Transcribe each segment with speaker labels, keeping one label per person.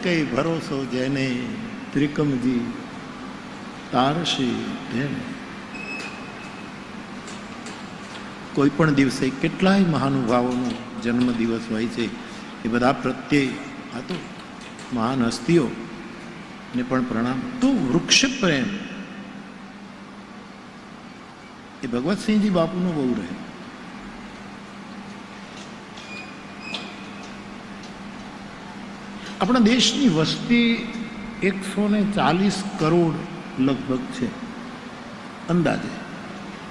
Speaker 1: કઈ ભરોસો જેને, ત્રિકમજી તારશી તેને. કોઈ પણ દિવસે કેટલાય મહાનુભાવોનો જન્મ દિવસ હોય છે, એ બધા પ્રત્યે આ તો મહાન હસ્તીઓ ને પણ પ્રણામ. તો વૃક્ષ પ્રેમ એ ભગવતસિંહજી બાપુનો બહુ રહે. આપણા દેશની વસ્તી 140 કરોડ લગભગ છે અંદાજે.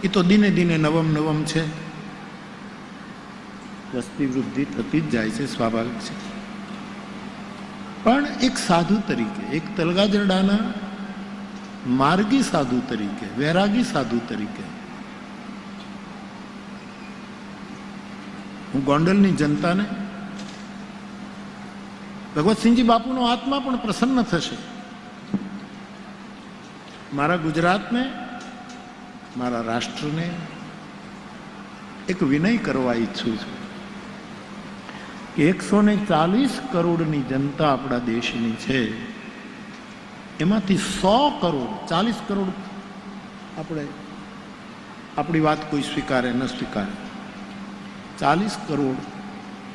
Speaker 1: એ તો દિને દિને નવમ છે, વસ્તી વૃદ્ધિ થતી જ જાય છે, સ્વાભાવિક છે. પણ એક સાધુ તરીકે, એક તલગાજરડાના માર્ગી સાધુ તરીકે, વૈરાગી સાધુ તરીકે હું ગોંડલની જનતાને, ભગવતસિંહજી બાપુનો આત્મા પણ પ્રસન્ન થશે. મારા ગુજરાતને, મારા રાષ્ટ્રને એક વિનય કરવા ઈચ્છું છું કે 140 કરોડની જનતા આપણા દેશની છે, એમાંથી 100 કરોડ, 40 કરોડ આપણે આપણી વાત કોઈ સ્વીકારે ન સ્વીકારે, 40 કરોડ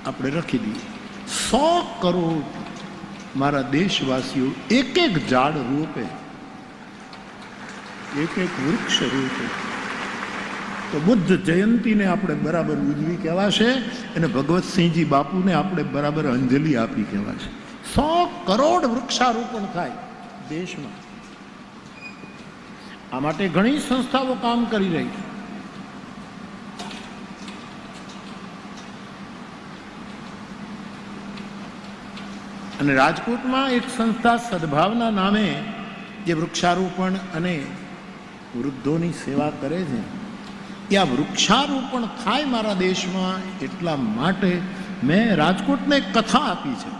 Speaker 1: આપણે રાખી દઈએ. 100 કરોડ મારા દેશવાસીઓ એક એક ઝાડ રૂપે, એક એક વૃક્ષ રૂપે, તો બુદ્ધ જયંતીને આપણે બરાબર ઉજવી કહેવાશે અને ભગવતસિંહજી બાપુને આપણે બરાબર અંજલિ આપી કહેવાશે. 100 કરોડ વૃક્ષારોપણ થાય દેશમાં. આ માટે ઘણી સંસ્થાઓ કામ કરી રહી છે. અને રાજકોટમાં એક સંસ્થા સદભાવના નામે જે વૃક્ષારોપણ અને વૃદ્ધોની સેવા કરે છે, એ આ વૃક્ષારોપણ થાય મારા દેશમાં એટલા માટે મેં રાજકોટને એક કથા આપી છે.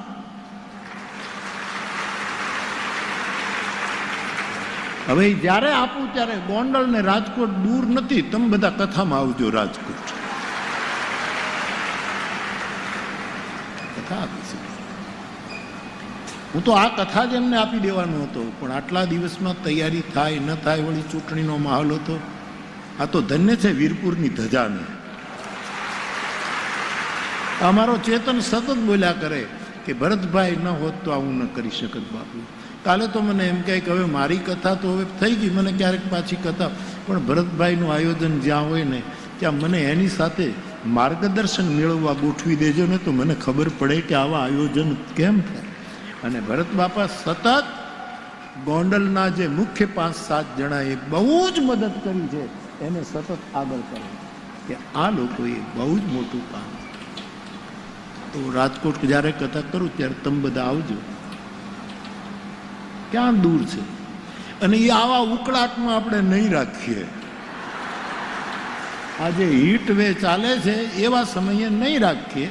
Speaker 1: હવે જ્યારે આપું ત્યારે ગોંડલ ને રાજકોટ દૂર નથી, તમે બધા કથામાં આવજો રાજકોટ. કથા આપી છે. હું તો આ કથા જ એમને આપી દેવાનો હતો, પણ આટલા દિવસમાં તૈયારી થાય ન થાય, વળી ચૂંટણીનો માહોલ હતો. આ તો ધન્ય છે વીરપુરની ધજાને. અમારો ચેતન સતત બોલ્યા કરે કે ભરતભાઈ ન હોત તો આવું ન કરી શકત બાપુ. કાલે તો મને એમ કહે કે હવે મારી કથા તો હવે થઈ ગઈ, મને ક્યારેક પાછી કથા, પણ ભરતભાઈનું આયોજન જ્યાં હોય ને ત્યાં મને એની સાથે માર્ગદર્શન મેળવવા ગોઠવી દેજો ને, તો મને ખબર પડે કે આવા આયોજન કેમ થાય. અને ભરત બાપા સતત ગોંડલના જે મુખ્ય 5-7 જણાએ બહુ જ મદદ કરી છે, એને સતત આગળ કરે કે આ લોકોએ બહુ જ મોટું કામ. તો રાજકોટ જ્યારે કથા કરું ત્યારે તમે બધા આવજો. ક્યાં દૂર છે, અને એ આવા ઉકળાટમાં આપણે નહીં રાખીએ. આ જે હીટ વે ચાલે છે એવા સમયે નહીં રાખીએ.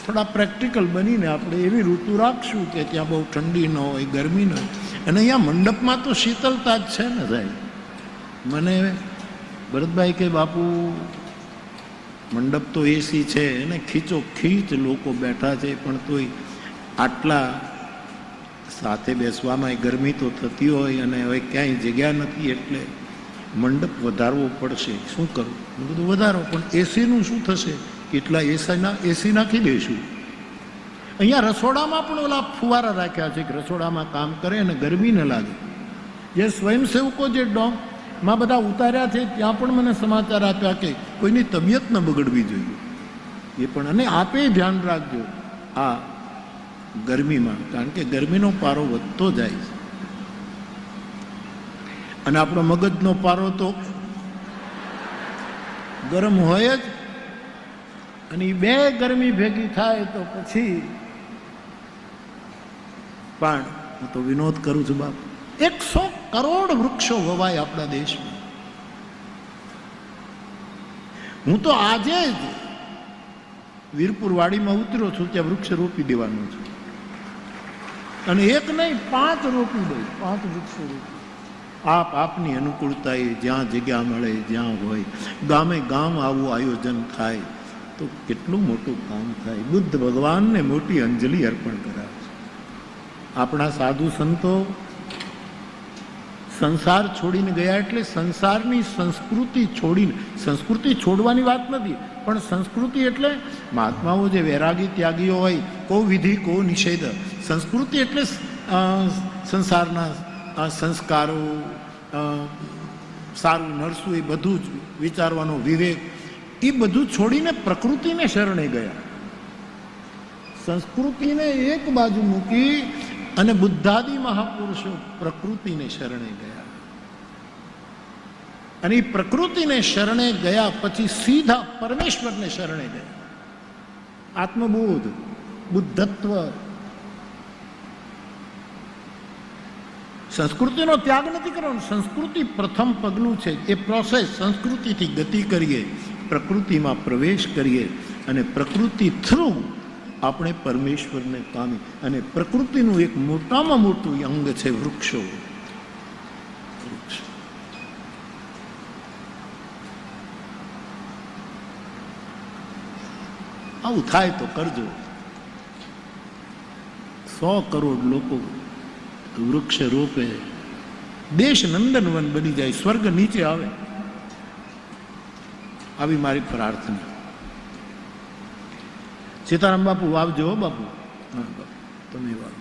Speaker 1: થોડા પ્રેક્ટિકલ બનીને આપણે એવી ઋતુ રાખશું કે ત્યાં બહુ ઠંડી ન હોય, ગરમી ન હોય. અને અહીંયા મંડપમાં તો શીતળતા જ છે ને સાહેબ. મને ભરતભાઈ કે બાપુ મંડપ તો એસી છે અને ખીચો ખીચ લોકો બેઠા છે, પણ તોય આટલા સાથે બેસવામાં ગરમી તો થતી હોય અને હવે ક્યાંય જગ્યા નથી, એટલે મંડપ વધારવો પડશે. શું કરું? મેં કીધું વધારો, પણ એસીનું શું થશે? કેટલા એસી નાખી દઈશું. અહીંયા રસોડામાં પણ ઓલા ફુવારા રાખ્યા છે કે રસોડામાં કામ કરે અને ગરમી ન લાગે. જે સ્વયંસેવકો જે ડોમમાં બધા ઉતાર્યા છે ત્યાં પણ મને સમાચાર આપ્યા કે કોઈની તબિયત ન બગડવી જોઈએ એ પણ. અને આપે ધ્યાન રાખજો આ ગરમીમાં, કારણ કે ગરમીનો પારો વધતો જાય છે અને આપણો મગજનો પારો તો ગરમ હોય જ, અને એ બે ગરમી ભેગી થાય તો પછી પણ હું તો વિનોદ કરું છું બાપ, 100 કરોડ વૃક્ષો વવાય આપણા દેશમાં. હું તો આજે જ વીરપુર વાડીમાં ઉતર્યો છું, ત્યાં વૃક્ષ રોપી દેવાનું છું. અને એક નહીં 5 રોપી દઉં, 5 વૃક્ષો રોપી. આપની અનુકૂળતા એ જ્યાં જગ્યા મળે, જ્યાં હોય, ગામે ગામ આવું આયોજન થાય તો કેટલું મોટું કામ થાય. બુદ્ધ ભગવાનને મોટી અંજલિ અર્પણ કરાય. આપણા સાધુ સંતો સંસાર છોડીને ગયા એટલે સંસારની સંસ્કૃતિ છોડીને, સંસ્કૃતિ છોડવાની વાત નથી, પણ સંસ્કૃતિ એટલે મહાત્માઓ જે વૈરાગી ત્યાગીઓ હોય, કો વિધિ કો નિષેધ. સંસ્કૃતિ એટલે સંસારના સંસ્કારો, સારું નરસું, એ બધું જ વિચારવાનો વિવેક, એ બધું છોડીને પ્રકૃતિને શરણે ગયા. સંસ્કૃતિને એક બાજુ મૂકી અને બુદ્ધાદિ મહાપુરુષો પ્રકૃતિને શરણે ગયા. અને એ પ્રકૃતિને શરણે ગયા પછી સીધા પરમેશ્વરને શરણે ગયા. આત્મબોધ, બુદ્ધત્વ. સંસ્કૃતિનો ત્યાગ નથી કરવાનો. સંસ્કૃતિ પ્રથમ પગલું છે. એ પ્રોસેસ, સંસ્કૃતિથી ગતિ કરીએ, પ્રકૃતિમાં પ્રવેશ કરીએ અને પ્રકૃતિ થ્રુ આપણે પરમેશ્વરને પામી. અને પ્રકૃતિનું એક મોટામાં મોટું અંગ છે વૃક્ષો. આવું થાય તો કરજો. 100 કરોડ લોકો વૃક્ષ રોપે, દેશ નંદનવન બની જાય, સ્વર્ગ નીચે આવે. આવી મારી પ્રાર્થના. સીતારામ બાપુ વાવજો બાપુ. હા બાપુ, તમે વાવ.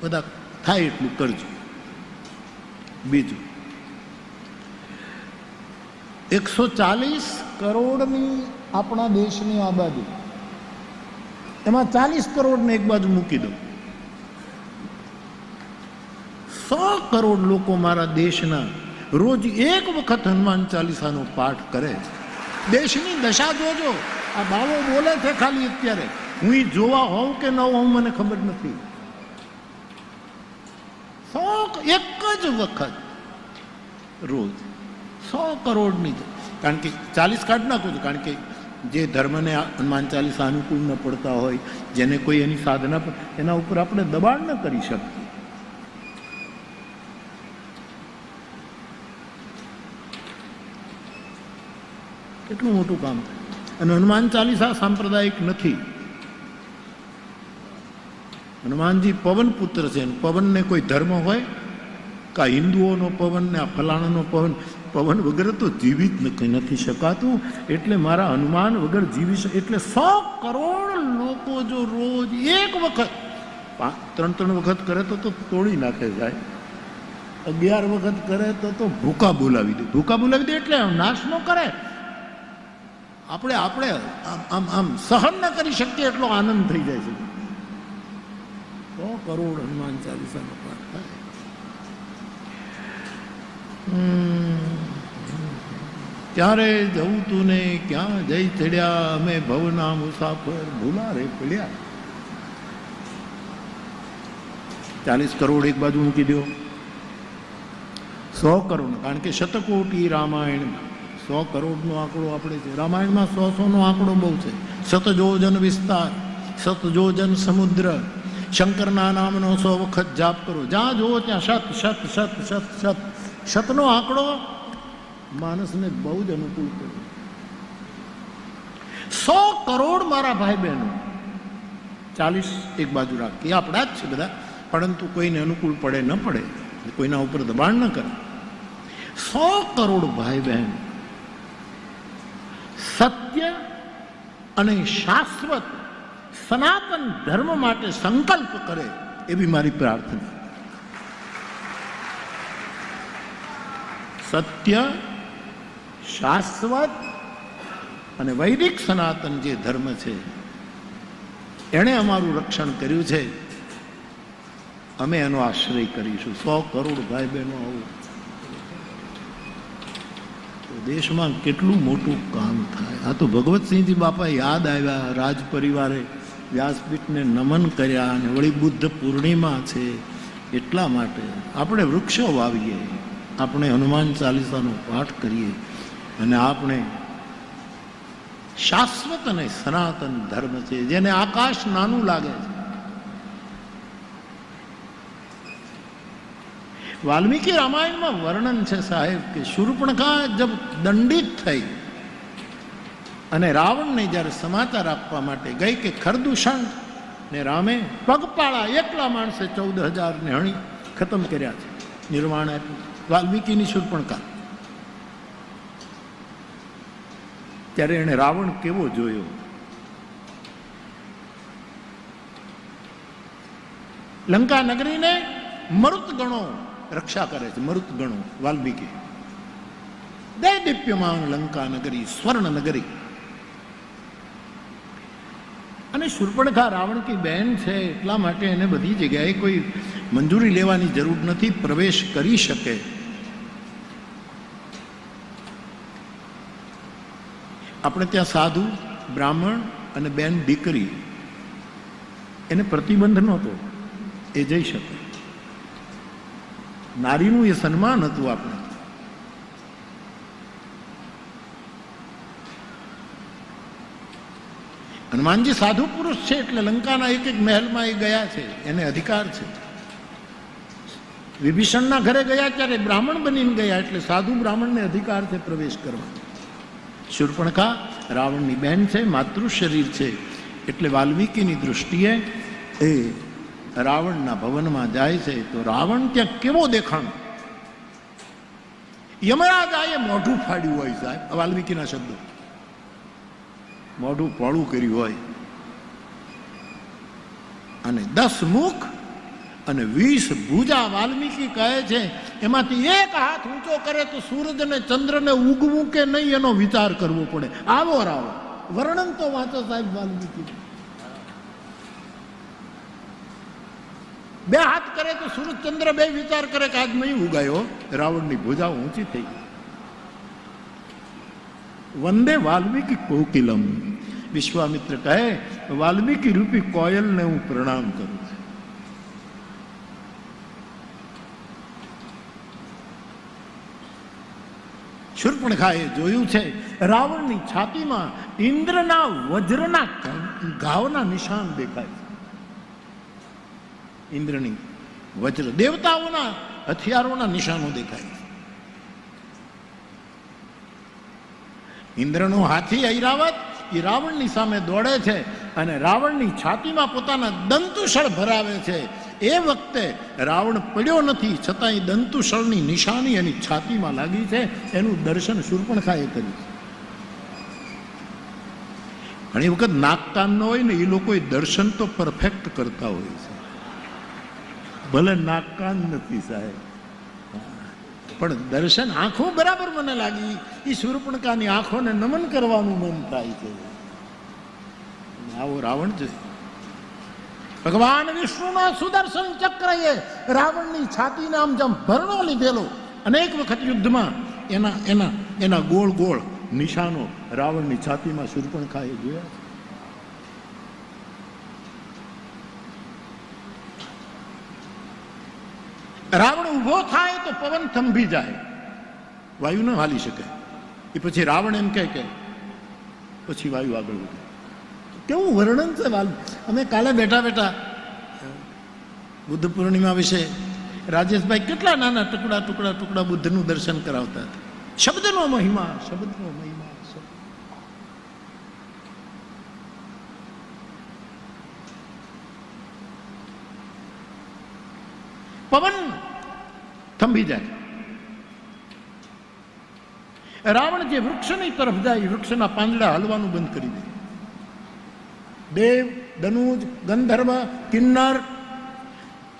Speaker 1: બધા થાય એટલું કરજો. બીજું, 140 કરોડની આપણા દેશની આબાદી, એમાં 40 કરોડને એક બાજુ મૂકી દો. 100 કરોડ લોકો મારા દેશના રોજ એક વખત હનુમાન ચાલીસાનો પાઠ કરે. દેશની દશા જોજો. આ બાવો બોલે છે ખાલી અત્યારે, હું જોવા હોઉં કે ન હોઉં મને ખબર નથી. 100 એક જ વખત રોજ 100 કરોડની. કારણ કે 40 કાઢ નાખો છો. કારણ કે જે ધર્મને હનુમાન ચાલીસા અનુકૂળ ન પડતા હોય, જેને કોઈ એની સાધના પર, એના ઉપર આપણે દબાણ ન કરી શકીએ. કેટલું મોટું કામ થાય. અને હનુમાન ચાલીસા સાંપ્રદાયિક નથી. હનુમાનજી પવન પુત્ર છે. પવનને કોઈ ધર્મ હોય કા હિન્દુઓનો પવન ને આ ફલાણાનો પવન, પવન વગર તો જીવી જ નથી શકાતું. એટલે મારા હનુમાન વગર જીવી શકે. એટલે 100 કરોડ લોકો જો રોજ એક વખત, 3 વખત કરે તો તોડી નાખે જાય. 11 વખત કરે તો ભૂકા બોલાવી દે. ભૂકા બોલાવી દે એટલે નાશ ન કરે. આપણે આમ આમ સહન ન કરી શકીએ એટલો આનંદ થઈ જાય છે. 100 કરોડ હનુમાન ચાલીસાનો પાઠ થાય. ક્યારે જવું તું ને ક્યાં જઈ ચડ્યા, અમે ભવના મુસાફર ભૂલા રે પડ્યા. 40 કરોડ એક બાજુ મૂકી દો. 100 કરોડ, કારણ કે શતકોટી રામાયણ, 100 કરોડનો આંકડો આપણે છે. રામાયણમાં 100નો આંકડો બહુ છે. શતજોજન વિસ્તાર, શતજોજન સમુદ્ર. શંકરના નામનો 100 વખત જાપ કરો. જ્યાં જુઓ ત્યાં શત શત શત શત શત. શતનો આંકડો માણસને બહુ જ અનુકૂળ કર્યો. 100 કરોડ મારા ભાઈ બહેનો. 40 એક બાજુ રાખીએ, આપણા જ છે બધા, પરંતુ કોઈને અનુકૂળ પડે ન પડે, કોઈના ઉપર દબાણ ન કરે. 100 કરોડ ભાઈ બહેન સત્ય અને શાશ્વત સનાતન ધર્મ માટે સંકલ્પ કરે, એવી મારી પ્રાર્થના. સત્ય, શાશ્વત અને વૈદિક સનાતન જે ધર્મ છે, એણે અમારું રક્ષણ કર્યું છે. અમે એનો આશ્રય કરીશું. 100 કરોડ ભાઈ બહેનો આવું તો દેશમાં કેટલું મોટું કામ થાય. આ તો ભગવતસિંહજી બાપા યાદ આવ્યા. રાજ પરિવારે વ્યાસપીઠને નમન કર્યા અને વળી બુદ્ધ પૂર્ણિમા છે એટલા માટે આપણે વૃક્ષો વાવીએ, આપણે હનુમાન ચાલીસાનો પાઠ કરીએ અને આપણે શાશ્વત અને સનાતન ધર્મ છે, જેને આકાશ નાનું લાગે છે. વાલ્મીકી રામાયણમાં વર્ણન છે સાહેબ કે શૂર્પણખા જબ દંડિત થઈ અને રાવણને જ્યારે સમાચાર આપવા માટે ગઈ કે ખરદૂષણ ને રામે પગપાળા એકલા માણસે 14,000 ને હણી ખતમ કર્યા છે, નિર્વાણ આપ્યું. વાલ્મીકીની શૂર્પણખા. ત્યારે એને રાવણ કેવો જોયો. લંકા નગરીને મરુત ગણો રક્ષા કરે છે, મરુત ગણો વાલ્મીકી. દે દીપ્યમાન લંકા નગરી, સ્વર્ણ નગરી. અને શૂર્પણખા રાવણ કી બહેન છે એટલા માટે એને બધી જગ્યાએ કોઈ મંજૂરી લેવાની જરૂર નથી, પ્રવેશ કરી શકે. આપણે ત્યાં સાધુ, બ્રાહ્મણ અને બેન દીકરી એને પ્રતિબંધ નહોતો, એ જઈ શકે. નારીનું એ સન્માન હતું. આપણે હનુમાનજી સાધુ પુરુષ છે એટલે લંકાના એક એક મહેલમાં એ ગયા છે, એને અધિકાર છે. વિભીષણના ઘરે ગયા ત્યારે બ્રાહ્મણ બનીને ગયા એટલે સાધુ બ્રાહ્મણને અધિકાર છે પ્રવેશ કરવા. શૂર્પણખા રાવણની બહેન છે, માતૃ શરીર છે, એટલે વાલ્મીકીની દૃષ્ટિએ એ રાવણના ભવનમાં જાય છે તો રાવણ ત્યાં કેવો દેખાણ. યમરાજાએ મોઢું ફાડ્યું હોય સાહેબ, વાલ્મીકીના શબ્દો, મોઢું પોળું કર્યું હોય અને 10 મુખ અને 20 ભુજા. વાલ્મીકી કહે છે એમાંથી એક હાથ ઊંચો કરે તો સૂરજ અને ચંદ્રને ઉગવું કે નહીં એનો વિચાર કરવો પડે. આવો રાવણ. વર્ણન તો વાંચો સાહેબ વાલ્મીકી. 2 હાથ કરે તો સૂરજ ચંદ્ર 2 વિચાર કરે કે આજ નહીં ઉગાયો. રાવણની ભુજા ઊંચી થઈ ગઈ. વંદે વાલ્મીકી કોકિલમ. વિશ્વામિત્ર કહે વાલ્મીકી રૂપી કોયલને હું પ્રણામ કરું છું. શૂર્પણખાએ જોયું છે રાવણની છાતીમાં ઇન્દ્રના વજ્રના ઘાવના નિશાન દેખાય છે. ઇન્દ્રની વજ્ર, દેવતાઓના હથિયારોના નિશાનો દેખાય છે. ઇન્દ્રનો હાથી ઐરાવત એ રાવણની સામે દોડે છે અને રાવણની છાતીમાં પોતાના દંતુશળ ભરાવે છે. એ વખતે રાવણ પડ્યો નથી, છતાં એ દંતુશળની નિશાની એની છાતીમાં લાગી છે. એનું દર્શન શૂર્પણખાએ કર્યું. ઘણી વખત નાક કાન ન હોય ને એ લોકો દર્શન તો પરફેક્ટ કરતા હોય છે, ભલે નાક કાન નથી સાહેબ, પણ દર્શન આંખો બરાબર મને લાગી. એ શૂર્પણખાની આંખોને નમન કરવાનું મન થાય છે. આવો રાવણ છે. ભગવાન વિષ્ણુના સુદર્શન ચક્ર એ રાવણની છાતીને આમ જેમ ભરણો લીધેલો. અનેક વખત યુદ્ધમાં એના ગોળ ગોળ નિશાનો રાવણની છાતીમાં શૂર્પણખાએ જોયા. રાવણ ઉભો થાય તો પવન થંભી જાય, વાયુ ન હાલી શકે. એ પછી રાવણ એમ કહે કે પછી વાયુ આગળ વધે. કેવું વર્ણન છે. અમે કાલે બેઠા બેઠા બુદ્ધ પૂર્ણિમા વિશે રાજેશભાઈ કેટલા નાના ટુકડા ટુકડા ટુકડા બુદ્ધનું દર્શન કરાવતા હતા. શબ્દનો મહિમા, શબ્દનો મહિમા. પવન થંભી જાય. રાવણ જે વૃક્ષની તરફ જાય વૃક્ષના પાંદડા હલવાનું બંધ કરી દે. દેવ, દનુજ, ગંધર્વ, કિન્નર,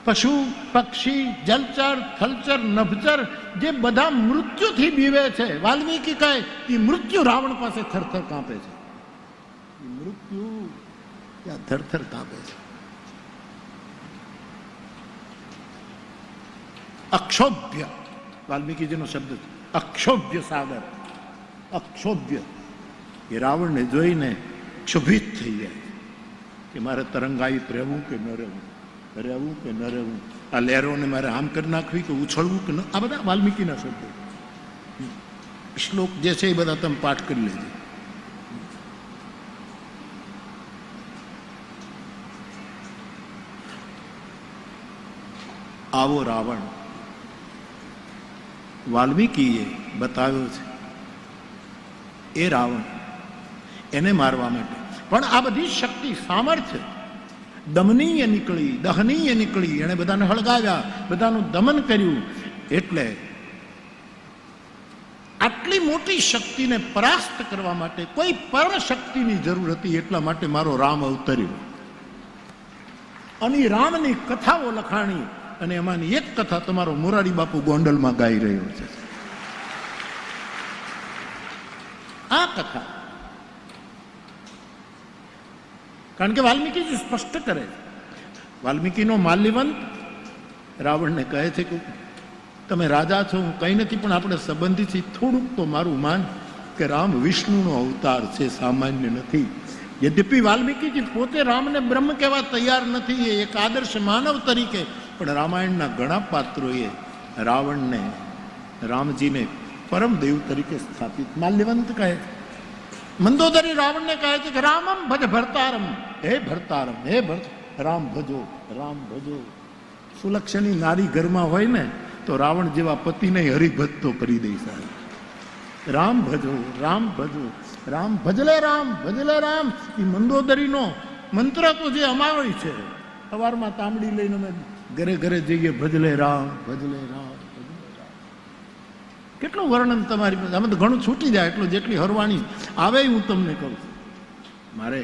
Speaker 1: પશુ, પક્ષી, જલચર, થલચર, નભચર જે બધા મૃત્યુથી બીવે છે. વાલ્મીકી કહે એ મૃત્યુ રાવણ પાસે થરથર કાંપે છે. મૃત્યુ ત્યાં થરથર કાંપે છે. અક્ષોભ્ય, વાલ્મીકીજીનો શબ્દ છે. અક્ષોભ્ય સાગર, અક્ષોભ્ય. એ રાવણને જોઈને ક્ષુભિત થઈ જાય કે મારે તરંગાયિત રહેવું કે ન રહેવું, રહેવું કે ન રહેવું, આ લહેરોને મારે આમ કરી નાખવી કે ઉછળવું કે ન. આ બધા વાલ્મીકીના શબ્દો. શ્લોક જે છે એ બધા તમે પાઠ કરી લેજો. આવો રાવણ વાલ્મીકીએ બતાવ્યો છે. એ રાવણ એને મારવા માટે પણ આ બધી શક્તિ, સામર્થ્ય દમનીય નીકળી, દહનીય નીકળી. એણે બધાને હળગાવ્યા, બધાનું દમન કર્યું. એટલે આટલી મોટી શક્તિને પરાસ્ત કરવા માટે કોઈ પરમ શક્તિની જરૂર હતી. એટલા માટે મારો રામ અવતર્યો અને રામની કથાઓ લખાણી. અને એમાંની એક કથા તમારો મોરારી બાપુ ગોંડલમાં ગાઈ રહ્યો છે. આ કથા કારણ કે વાલ્મીકીજી સ્પષ્ટ કરે છે. વાલ્મીકીનો માલ્યવંત રાવણને કહે છે કે તમે રાજા છો, હું કંઈ નથી, પણ આપણે સંબંધી છીએ, થોડુંક તો મારું માન કે રામ વિષ્ણુનો અવતાર છે, સામાન્ય નથી. યદ્યપિ વાલ્મીકીજી પોતે રામને બ્રહ્મ કહેવા તૈયાર નથી, એ એક આદર્શ માનવ તરીકે, પણ રામાયણના ઘણા પાત્રોએ રાવણને, રામજીને પરમદેવ તરીકે સ્થાપિત. માલ્યવંત કહે, મંદોદરી રાવણને કહે છે કે રામમ ભજ ભરતારમ, હે ભરતારમ, હે રામ ભજો, રામ ભજો. સુલક્ષણી નારી ઘરમાં હોય ને તો રાવણ જેવા પતિને હરિભક્તો કરી દે સાહેબ. રામ ભજો, રામ ભજો, રામ ભજલે રામ, ભજલે રામ. એ મંદોદરીનો મંત્ર તો જે અમારો છે. સવારમાં તાંબડી લઈને અમે ઘરે ઘરે જઈએ, ભજલે રામ, ભજલે રામ. કેટલું વર્ણન તમારી પાસે, આમાં તો ઘણું છૂટી જાય. એટલું જેટલી હરવાણી આવે હું તમને કહું છું. મારે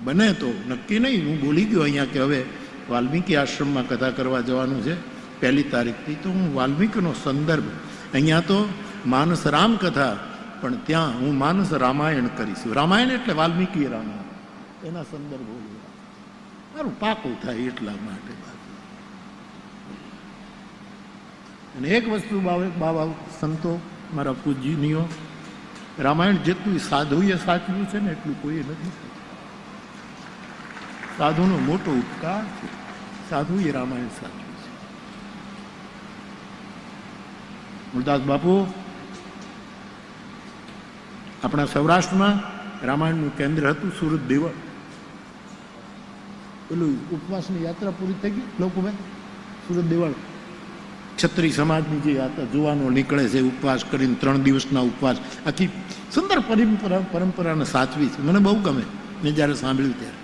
Speaker 1: બને તો નક્કી નહીં, હું બોલી ગયો અહીંયા કે હવે વાલ્મીકી આશ્રમમાં કથા કરવા જવાનું છે 1 તારીખથી. તો હું વાલ્મીકીનો સંદર્ભ, અહીંયા તો માનસ રામ કથા, પણ ત્યાં હું માનસ રામાયણ કરીશ. રામાયણ એટલે વાલ્મીકી રામાયણ, એના સંદર્ભો મારું પાકું થાય એટલા માટે. અને એક વસ્તુ બાબા સંતો મારા પૂજનીયો, રામાયણ જેટલું સાધુએ સાચવ્યું છે ને એટલું કોઈ નથી. સાધુનો મોટો ઉપકાર છે, સાધુએ રામાયણ સાચવ્યું છે. મૂળદાસ બાપુ આપણા સૌરાષ્ટ્રમાં રામાયણનું કેન્દ્ર હતું સુરત દેવળ. પેલું ઉપવાસની યાત્રા પૂરી થઈ ગઈ લોકોભાઈ, સુરત દેવળ ક્ષત્રિય સમાજની જે યાત્રા જોવાનો નીકળે છે, ઉપવાસ કરીને 3 દિવસના ઉપવાસ, આખી સુંદર પરંપરાને સાચવી છે. મને બહુ ગમે, મેં જ્યારે સાંભળ્યું ત્યારે.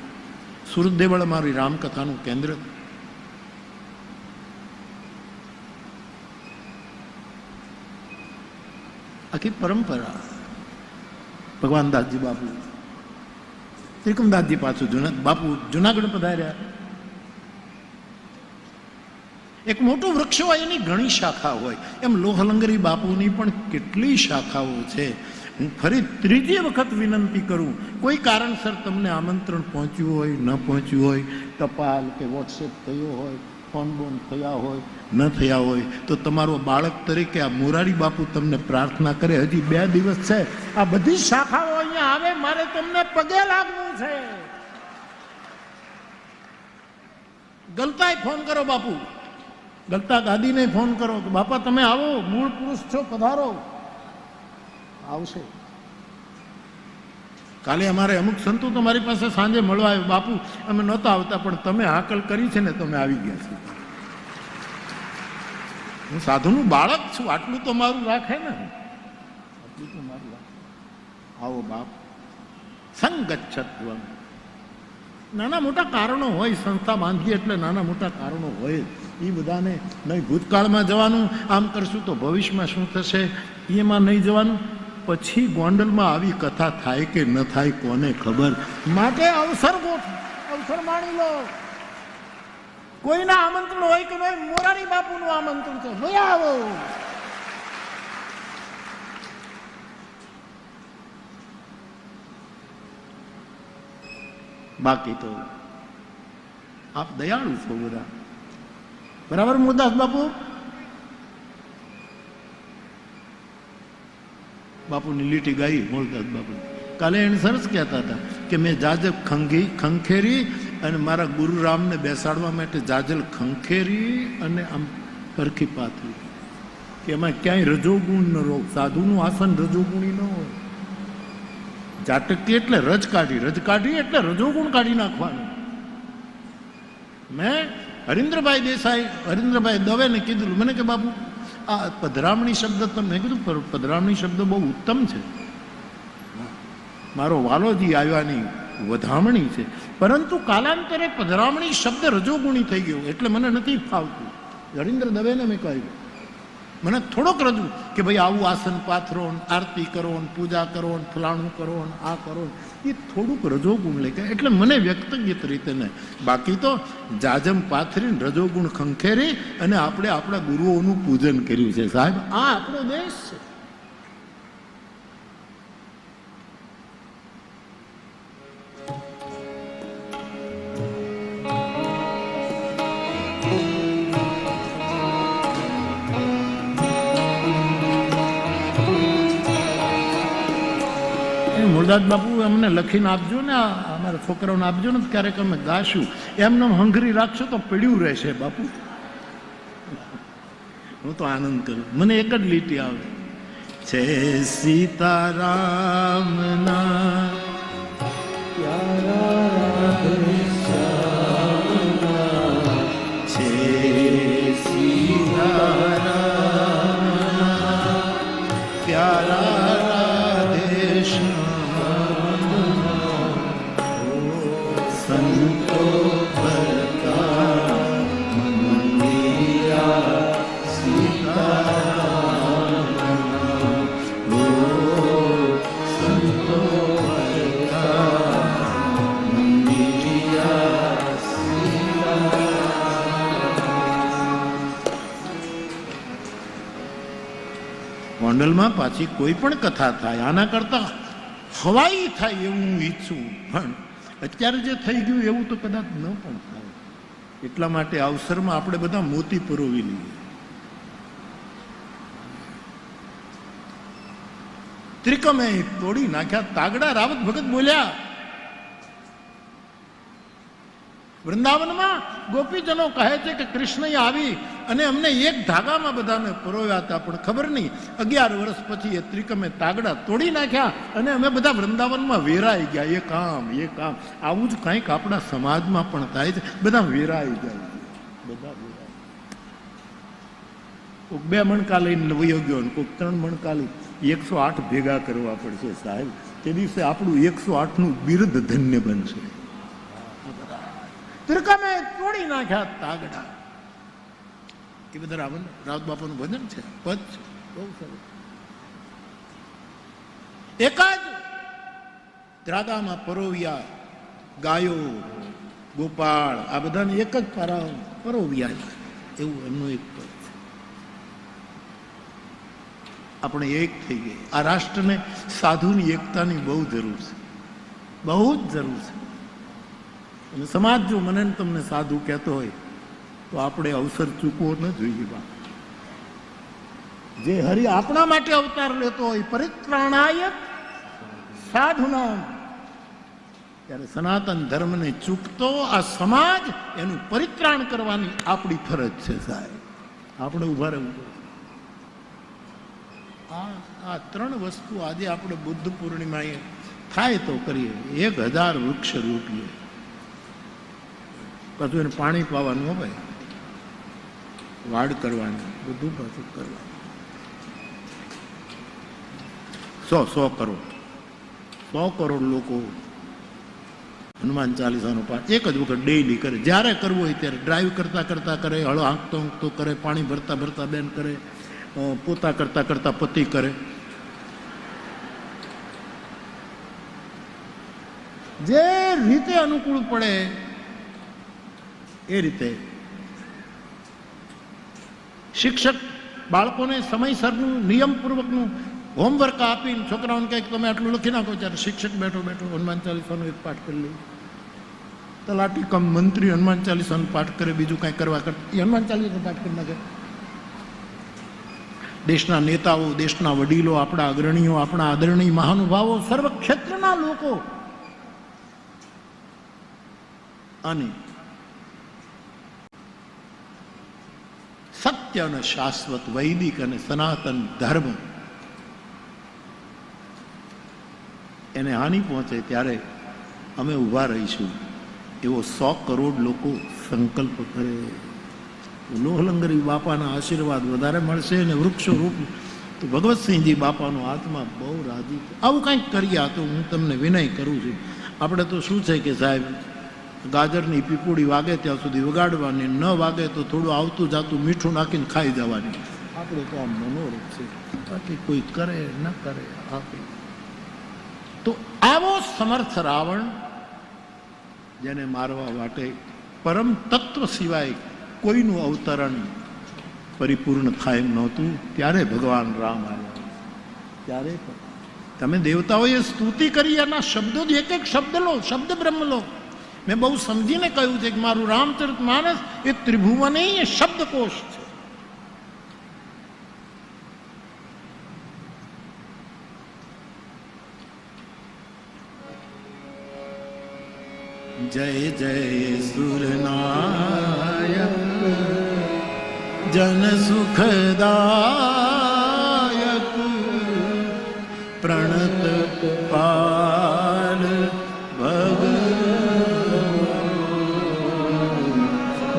Speaker 1: સુરત દેવળ મારી રામકથાનું કેન્દ્ર. આખી પરંપરા. ભગવાન દાસજી બાપુ, ત્રિકમદાસજી પાછું બાપુ જુનાગઢ પધાર્યા. એક મોટું વૃક્ષ હોય એની ઘણી શાખા હોય, એમ લોહલંગરી બાપુની પણ કેટલી શાખાઓ છે. હું ફરી 3જી વખત વિનંતી કરું, કોઈ કારણસર તમને આમંત્રણ પહોંચ્યું હોય, ન પહોંચ્યું હોય, ટપાલ કે વોટ્સએપ થયો હોય, ફોન બોન થયા હોય, ન થયા હોય, તો તમારો બાળક તરીકે આ મોરારી બાપુ તમને પ્રાર્થના કરે, હજી 2 દિવસ છે, આ બધી શાખાઓ અહીંયા આવે, મારે તમને પગે લાગવું છે. ગલતાય ફોન કરો બાપુ, ગલતા દાદીને ફોન કરો કે બાપા તમે આવો, મૂળ પુરુષ છો, પધારો. આવશે. કાલે અમારે અમુક સંતો તો મારી પાસે સાંજે મળવા આવ્યો, બાપુ અમે નહોતા આવતા પણ તમે હાકલ કરી છે ને તમે આવી ગયા છો. હું સાધુનું બાળક છું, આટલું તો મારું રાખે ને, આટલું તો મારું રાખે. આવો બાપ, સંગચ્છત્વમ. નાના મોટા કારણો હોય, સંસ્થા બાંધીએ એટલે નાના મોટા કારણો હોય. એ બધાને નહીં ભૂતકાળમાં જવાનું, આમ કરશું તો ભવિષ્યમાં શું થશે એમાં નહીં જવાનું. પછી ગોંડલમાં આવી કથા થાય કે ન થાય કોને ખબર. માટે અવસર માણી લો. કોઈના આમંત્રણ હોય કે નહીં, મોરારી બાપુનું આમંત્રણ છે, ભાઈ આવો. બાકી તો આપ દયાળુ છો બધા, બરાબર મૂળદાસ બાપુ? બાપુની લીટી ગાઈ મૂળદાસ બાપુ. કાલે એને સરસ કહેતા હતા કે મેં જાજબ ખંખેરી અને મારા ગુરુરામને બેસાડવા માટે જાજલ ખંખેરી અને આમ પરખી પાથરી, કે એમાં ક્યાંય રજોગુણ ન રહો. સાધુનું આસન રજોગુણી ન હોય. જાટકી એટલે રજ કાઢી એટલે રજોગુણ કાઢી નાખવાનું. મેં હરીન્દ્રભાઈ દવેને કીધું, મને કે બાપુ આ પધરામણી શબ્દ તો, મેં કીધું પધરામણી શબ્દ બહુ ઉત્તમ છે, મારો વાલોજી આવ્યાની વધામણી છે. પરંતુ કાલાંતરે પધરામણી શબ્દ રજોગુણી થઈ ગયો એટલે મને નથી ફાવતું. હરીન્દ્ર દવેને મેં કહ્યું મને થોડોક રજૂ કે ભાઈ આવું આસન પાથરો, આરતી કરો, પૂજા કરો, ફલાણું કરો, આ કરો, એ થોડુંક રજોગુણ લે એટલે મને વ્યક્તિગત રીતે ને, બાકી તો જાજમ પાથરીને રજોગુણ ખંખેરી અને આપણે આપણા ગુરુઓનું પૂજન કર્યું છે. સાહેબ, આ આપણો દેશ છે. મુરદાસ બાપુ અમને લખીને આપજો ને, અમારા છોકરાઓને આપજો ને, ક્યારેક અમે ગાશું. એમને હંગરી રાખશો તો પડ્યું રહેશે બાપુ. હું તો આનંદ કરું. મને એક જ લીટી આવે છે, સીતારામના પ્યારા છે, સીતારામના પ્યારા ગોંડલમાં પાછી કોઈ પણ કથા થાય આના કરતા હવાઈ થાય એવું હું ઈચ્છું, પણ અત્યારે જે થઈ ગયું એવું તો કદાચ ન પણ થાય. એટલા માટે અવસરમાં આપણે બધા મોતી પરોવી લઈએ. ત્રિકમે તોડી નાખ્યા તાગડા. રાવત ભગત બોલ્યા, વૃંદાવનમાં ગોપીજનો કહે છે કે કૃષ્ણએ આવી અને અમને એક ધાગામાં બધાને પરોવ્યા હતા, પણ ખબર નહીં 11 વર્ષ પછી એ ત્રિકમે તાગડા તોડી નાખ્યા અને અમે બધા વૃંદાવનમાં વેરાઈ ગયા. એ કામ આવું જ કંઈક આપણા સમાજમાં પણ થાય છે. બધા વેરાઈ જાય, બધા વેરાય. કોઈક 2 મણકા લઈને વયો ગયો ને કોઈક 3 મણકા લઈ 108 ભેગા કરવા પડશે. સાહેબ, તે દિવસે આપણું 108નું બિરુદ ધન્ય બનશે. ત્રિકમે તોડી નાખ્યા તાગડા. એ બધા રાવત બાપાનું ભજન છે, પદ છે, બહુ સરસ. એક જ ત્રાગામાં પરોવ્યા ગાયો, ગોપાળ, આ બધાને એક જ પરોવ્યા, એવું એમનું એક પદ છે. આપણે એક થઈ ગઈ. આ રાષ્ટ્રને સાધુની એકતાની બહુ જરૂર છે, બહુ જ જરૂર છે. અને સમાજ જો મને તમને સાધુ કહેતો હોય તો આપણે અવસર ચૂકવો ન જોઈએ. જે હરિ આપણા માટે અવતાર લેતો હોય, પરિત્રાણાય સાધુના, ત્યારે સનાતન ધર્મને ચૂકતો આ સમાજ એનું પરિત્રાણ કરવાની આપણી ફરજ છે. સાહેબ, આપણે ઉભા રહેવું પડે. આ 3 વસ્તુ આજે આપણે બુદ્ધ પૂર્ણિમાએ થાય તો કરીએ. 1000 વૃક્ષ રોપીએ, પાછું એને પાણી પાવાનું હોય, વાડ કરવાની, બધું પાછું કરવાનું. 100 કરોડ લોકો હનુમાન ચાલીસાનો પાઠ એક જ વખત ડેઈલી કરે. જ્યારે કરવું હોય ત્યારે ડ્રાઈવ કરતા કરે, હળો હાંકતો કરે, પાણી ભરતા બેન કરે, પોતા કરતા પતિ કરે. જે રીતે અનુકૂળ પડે એ રીતે. શિક્ષક બાળકોને સમયસરનું નિયમપૂર્વકનું હોમવર્ક આપીને છોકરાઓને કંઈક તમે આટલું લખી નાખો, ત્યારે શિક્ષક બેઠો હનુમાન ચાલીસાનો એક પાઠ કરી લે. તલાટી કમ મંત્રી હનુમાન ચાલીસાનો પાઠ કરે, બીજું કાંઈ કરવા કરતા હનુમાન ચાલીસાનો પાઠ કરી નાખે. દેશના નેતાઓ, દેશના વડીલો, આપણા અગ્રણીઓ, આપણા આદરણીય મહાનુભાવો, સર્વ ક્ષેત્રના લોકો અને સત્ય અને શાશ્વત વૈદિક અને સનાતન ધર્મ એને હાનિ પહોંચે ત્યારે અમે ઊભા રહીશું એવો 100 કરોડ લોકો સંકલ્પ કરે. લોહલંગરી બાપાના આશીર્વાદ વધારે મળશે અને વૃક્ષો રૂપ તો ભગવતસિંહજી બાપાનો આત્મા બહુ રાજી છે. આવું કંઈક કરીએ. તો હું તમને વિનય કરું છું. આપણે તો શું છે કે સાહેબ ગાજરની પીપુડી વાગે ત્યાં સુધી વગાડવાની, ન વાગે તો થોડું આવતું જાતું મીઠું નાખીને ખાઈ જવાની. આપણે તો આમ મનોરથ છે, બાકી કોઈ કરે ન કરે. આપે તો આવો સમર્થ રાવણ, જેને મારવા માટે પરમ તત્વ સિવાય કોઈનું અવતરણ પરિપૂર્ણ થાય એમ નહોતું, ત્યારે ભગવાન રામ આવ્યા. ત્યારે તમે દેવતાઓએ સ્તુતિ કરી, એના શબ્દો જ એક એક શબ્દ લો, શબ્દ બ્રહ્મ લો. મેં બહુ સમજીને કહ્યું છે કે મારું રામચરિત માનસ એ ત્રિભુવનીય શબ્દકોશ છે. જય જય સુરનાયક જન સુખદાયક પ્રણત પાલ ભગ.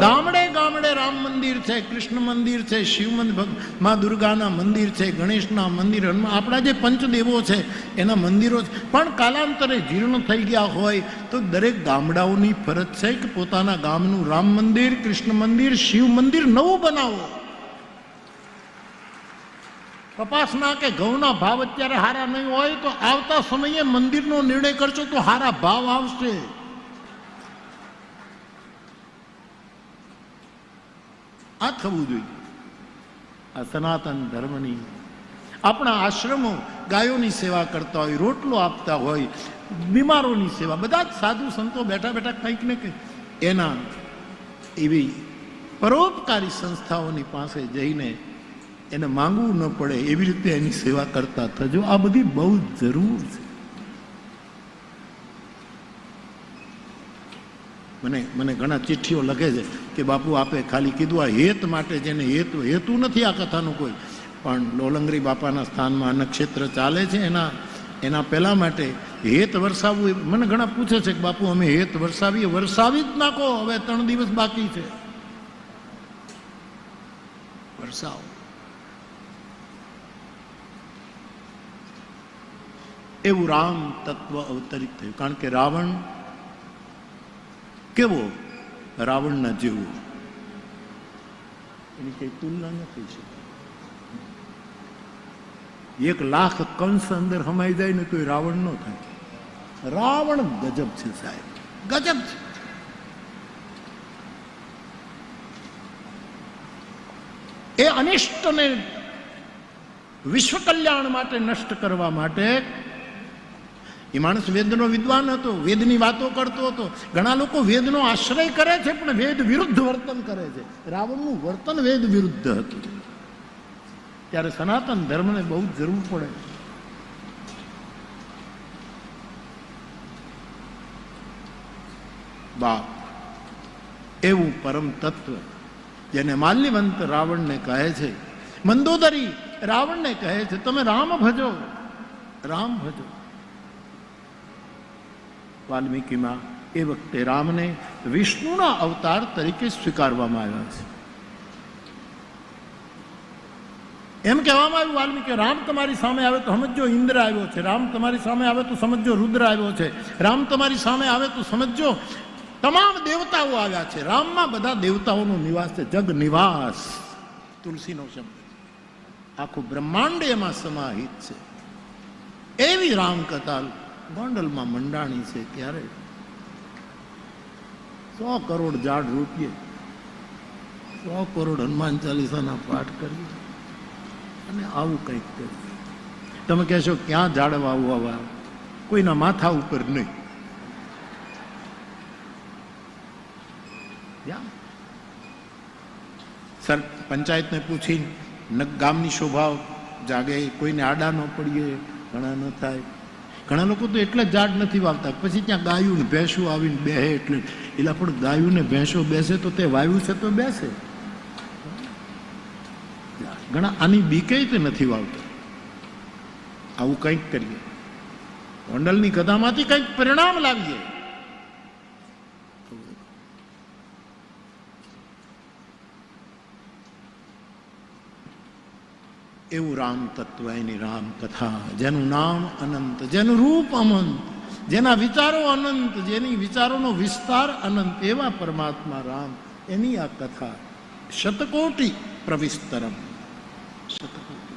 Speaker 1: ગામડે ગામડે રામ મંદિર છે, કૃષ્ણ મંદિર છે, શિવ મંદિર, મા દુર્ગાના મંદિર છે, ગણેશના મંદિર, આપણા જે પંચદેવો છે એના મંદિરો છે. પણ કાલાંતરે જીર્ણ થઈ ગયા હોય તો દરેક ગામડાઓની ફરજ છે કે પોતાના ગામનું રામ મંદિર, કૃષ્ણ મંદિર, શિવ મંદિર નવું બનાવો. કપાસના કે ઘઉંના ભાવ અત્યારે હારા નહીં હોય તો આવતા સમયે મંદિરનો નિર્ણય કરશો તો હારા ભાવ આવશે. આ થવું જોઈએ. આ સનાતન ધર્મની, આપણા આશ્રમો ગાયોની સેવા કરતા હોય, રોટલો આપતા હોય, બીમારોની સેવા, બધા જ સાધુ સંતો બેઠા બેઠા કંઈક ને કંઈક એના એવી પરોપકારી સંસ્થાઓની પાસે જઈને એને માંગવું ન પડે એવી રીતે એની સેવા કરતા થજો. આ બધી બહુ જરૂર છે. મને ઘણા ચિઠ્ઠીઓ લખે છે કે બાપુ આપે ખાલી કીધું આ હેત માટે, જેને હેતુ નથી આ કથાનું કોઈ, પણ લોલંગરી બાપાના સ્થાનમાં નક્ષત્ર ચાલે છે એના પહેલા માટે હેત વરસાવવું. મને ઘણા પૂછે છે કે બાપુ અમે હેત વરસાવીએ. વરસાવી જ નાખો, હવે 3 દિવસ બાકી છે, વરસાવ. એવું રામ તત્વ અવતરિત થયું. કારણ કે રાવણ કેવો, રાવણના જેવો, એની કઈ તુલના નથી છે. 1,00,000 કંસ અંદર હમાઈ જાય ને કોઈ રાવણ નો થાય. રાવણ ગજબ છે સાહેબ, ગજબ છે. એ અનિષ્ટને વિશ્વ કલ્યાણ માટે નષ્ટ કરવા માટે એ માણસ વેદનો વિદ્વાન હતો, વેદની વાતો કરતો હતો. ઘણા લોકો વેદનો આશ્રય કરે છે પણ વેદ વિરુદ્ધ વર્તન કરે છે. રાવણનું વર્તન વેદ વિરુદ્ધ હતું. ત્યારે સનાતન ધર્મને બહુ જરૂર પડે. બાપ એવું પરમ તત્વ જેને માલ્યવંત રાવણને કહે છે, મંદોદરી રાવણને કહે છે તમે રામ ભજો, રામ ભજો. વાલ્મીકીમાં એ વખતે રામને વિષ્ણુના અવતાર તરીકે સ્વીકારવામાં આવ્યા છે. એમ કહેવામાં આવ્યું વાલ્મીકી, રામ તમારી સામે આવે તો સમજો ઇન્દ્ર આવ્યો છે, રામ તમારી સામે આવે તો સમજો રુદ્ર આવ્યો છે, રામ તમારી સામે આવે તો સમજો તમામ દેવતાઓ આવ્યા છે. રામમાં બધા દેવતાઓનો નિવાસ છે, જગ નિવાસ તુલસીનો શબ્દ. આખું બ્રહ્માંડ એમાં સમાહિત છે. એવી રામકથા ગોંડલમાં મંડાણી છે. ત્યારે 100 કરોડ જાડ રૂપિયે 100 કરોડ હનુમાન ચાલીસાના પાઠ કરીએ અને આવું કંઈક કરીએ. તમે કહેશો ક્યાં ઝાડવા આવવા, કોઈના માથા ઉપર નહીં. સર પંચાયતને પૂછી ગામની શોભા જાગે, કોઈને આડા ન પડીએ, ઘણા ન થાય. ઘણા લોકો તો એટલે જ ઝાડ નથી વાવતા, પછી ત્યાં ગાયું ને ભેંસો આવીને બેસે એટલે એટલે પણ ગાયું ને ભેંસો બેસે તો તે વાયુ છે તો બેસે. ઘણા આની બીકે તે નથી વાવતા. આવું કંઈક કરીએ, ગોંડલની કથામાંથી કંઈક પરિણામ લાવીએ. એવું રામ તત્વ, એની રામ કથા, જેનું નામ અનંત, જેનું રૂપ અનંત, જેના વિચારો અનંત, જેની વિચારોનો વિસ્તાર અનંત, એવા પરમાત્મા રામ, એની આ કથા શતકોટી પ્રવિસ્તરમ. શતકોટી